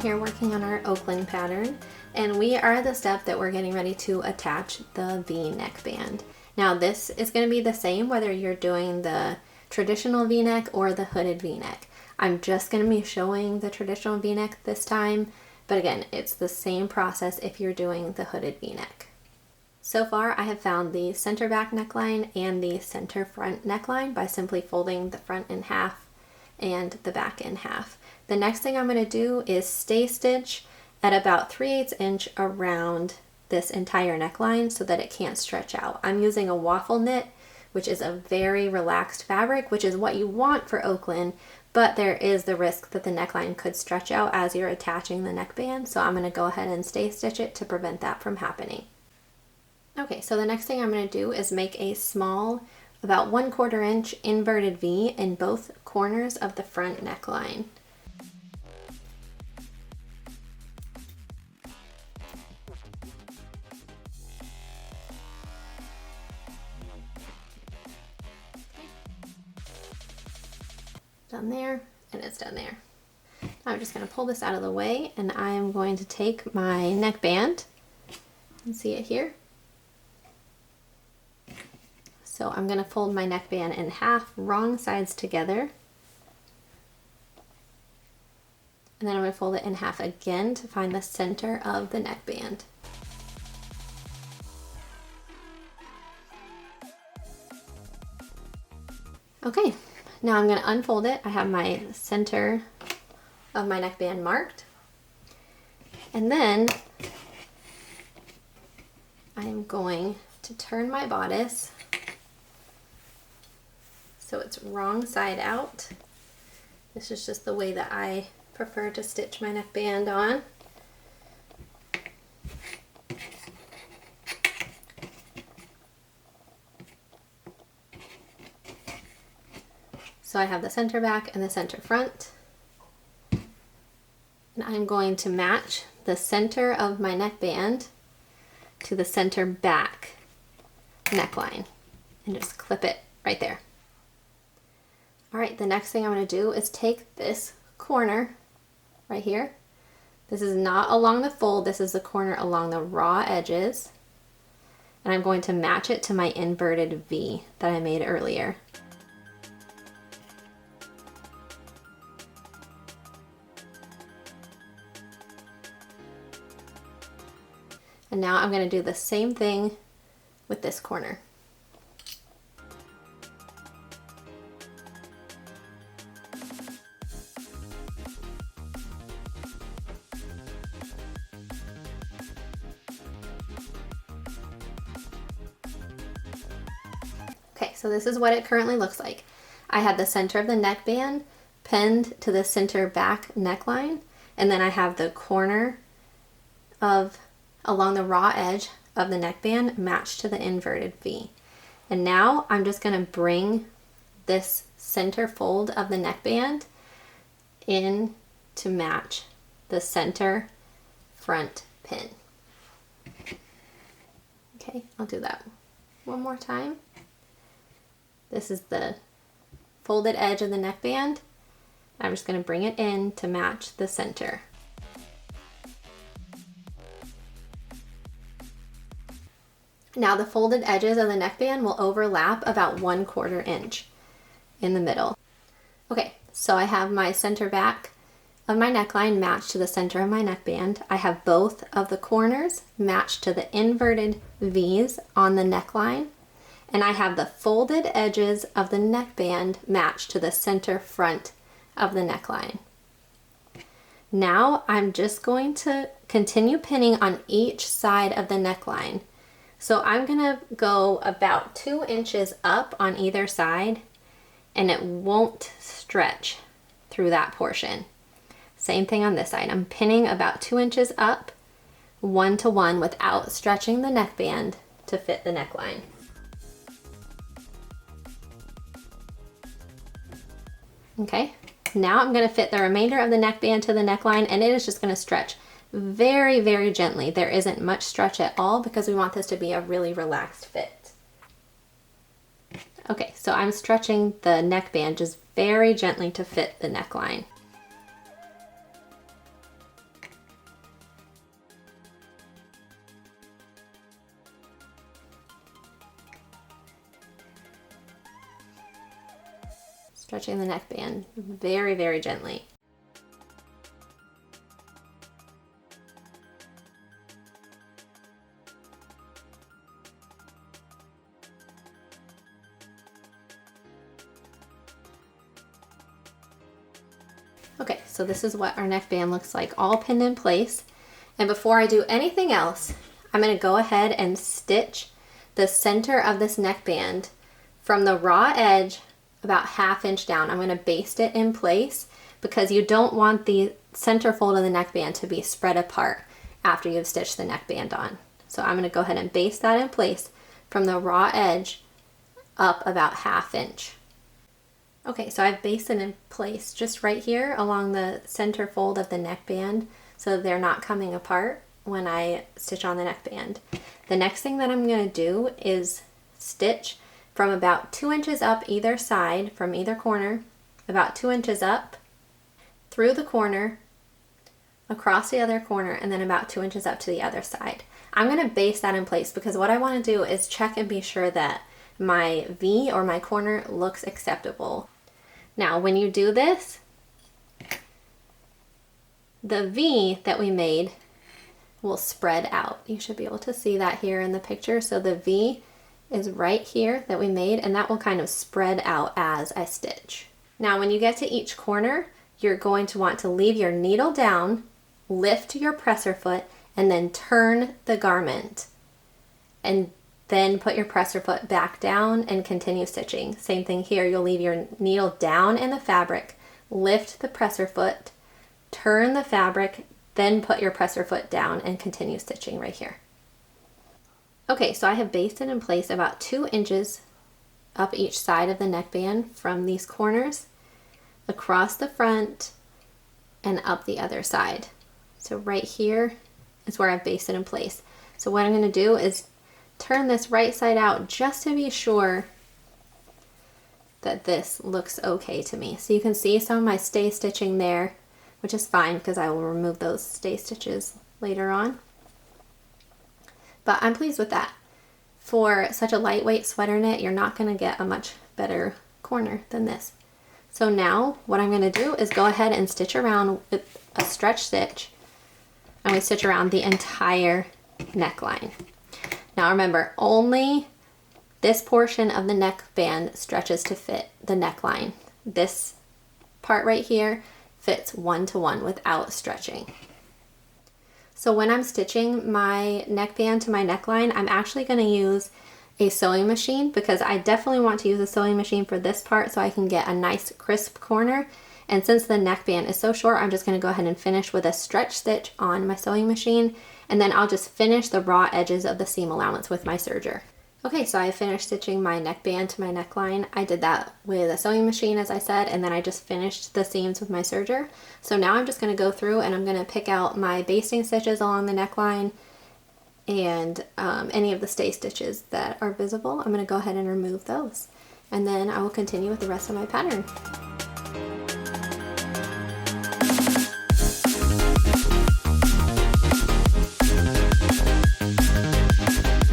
here working on our Oaklynn pattern, and we are at the step that we're getting ready to attach the V neckband. Now this is going to be the same whether you're doing the traditional V-neck or the hooded V-neck. I'm just going to be showing the traditional V-neck this time, but again, it's the same process if you're doing the hooded V-neck. So far, I have found the center back neckline and the center front neckline by simply folding the front in half and the back in half. The next thing I'm going to do is stay stitch at about 3/8 inch around this entire neckline so that it can't stretch out. I'm using a waffle knit, which is a very relaxed fabric, which is what you want for Oaklynn, but there is the risk that the neckline could stretch out as you're attaching the neckband, so I'm going to go ahead and stay stitch it to prevent that from happening. Okay, so the next thing I'm going to do is make a small, about 1/4 inch inverted V in both corners of the front neckline. Done there, and it's done there. I'm just going to pull this out of the way, and I am going to take my neckband, you can see it here. So I'm going to fold my neckband in half, wrong sides together, and then I'm going to fold it in half again to find the center of the neckband. Okay. Now I'm going to unfold it. I have my center of my neckband marked. And then I'm going to turn my bodice so it's wrong side out. This is just the way that I prefer to stitch my neckband on. So I have the center back and the center front. And I'm going to match the center of my neckband to the center back neckline and just clip it right there. All right, the next thing I'm going to do is take this corner right here. This is not along the fold, this is the corner along the raw edges. And I'm going to match it to my inverted V that I made earlier. And now I'm going to do the same thing with this corner. Okay, so this is what it currently looks like. I have the center of the neckband pinned to the center back neckline, and then I have the corner of along the raw edge of the neckband matched to the inverted V. And now I'm just going to bring this center fold of the neckband in to match the center front pin. Okay, I'll do that one more time. This is the folded edge of the neckband. I'm just going to bring it in to match the center. Now the folded edges of the neckband will overlap about 1/4 inch in the middle. Okay, so I have my center back of my neckline matched to the center of my neckband. I have both of the corners matched to the inverted V's on the neckline, and I have the folded edges of the neckband matched to the center front of the neckline. Now I'm just going to continue pinning on each side of the neckline. So I'm gonna go about 2 inches up on either side, and it won't stretch through that portion. Same thing on this side. I'm pinning about 2 inches up, 1 to 1, without stretching the neckband to fit the neckline. Okay, now I'm gonna fit the remainder of the neckband to the neckline, and it is just gonna stretch very, very gently. There isn't much stretch at all because we want this to be a really relaxed fit. Okay, so I'm stretching the neckband just very gently to fit the neckline. Stretching the neckband very, very gently. Okay, so this is what our neckband looks like, all pinned in place. And before I do anything else, I'm going to go ahead and stitch the center of this neckband from the raw edge about 1/2 inch down. I'm going to baste it in place because you don't want the center fold of the neckband to be spread apart after you've stitched the neckband on. So I'm going to go ahead and baste that in place from the raw edge up about 1/2 inch. Okay, so I've basted in place just right here along the center fold of the neckband so they're not coming apart when I stitch on the neckband. The next thing that I'm going to do is stitch from about 2 inches up either side, from either corner, about 2 inches up, through the corner, across the other corner, and then about 2 inches up to the other side. I'm going to baste that in place because what I want to do is check and be sure that my V or my corner looks acceptable. Now, when you do this, the V that we made will spread out. You should be able to see that here in the picture. So the V is right here that we made, and that will kind of spread out as I stitch. Now, when you get to each corner, you're going to want to leave your needle down, lift your presser foot, and then turn the garment. And then put your presser foot back down and continue stitching. Same thing here, you'll leave your needle down in the fabric, lift the presser foot, turn the fabric, then put your presser foot down and continue stitching right here. Okay, so I have basted in place about 2 inches up each side of the neckband from these corners, across the front, and up the other side. So right here is where I've basted in place. So what I'm going to do is turn this right side out just to be sure that this looks okay to me. So you can see some of my stay stitching there, which is fine because I will remove those stay stitches later on. But I'm pleased with that. For such a lightweight sweater knit, you're not going to get a much better corner than this. So now what I'm going to do is go ahead and stitch around with a stretch stitch. I'm going to stitch around the entire neckline. Now remember, only this portion of the neckband stretches to fit the neckline. This part right here fits 1-to-1 without stretching. So when I'm stitching my neckband to my neckline, I'm actually going to use a sewing machine because I definitely want to use a sewing machine for this part so I can get a nice crisp corner. And since the neckband is so short, I'm just going to go ahead and finish with a stretch stitch on my sewing machine, and then I'll just finish the raw edges of the seam allowance with my serger. Okay, so I finished stitching my neckband to my neckline. I did that with a sewing machine, as I said, and then I just finished the seams with my serger. So now I'm just going to go through and I'm going to pick out my basting stitches along the neckline and any of the stay stitches that are visible. I'm going to go ahead and remove those, and then I will continue with the rest of my pattern.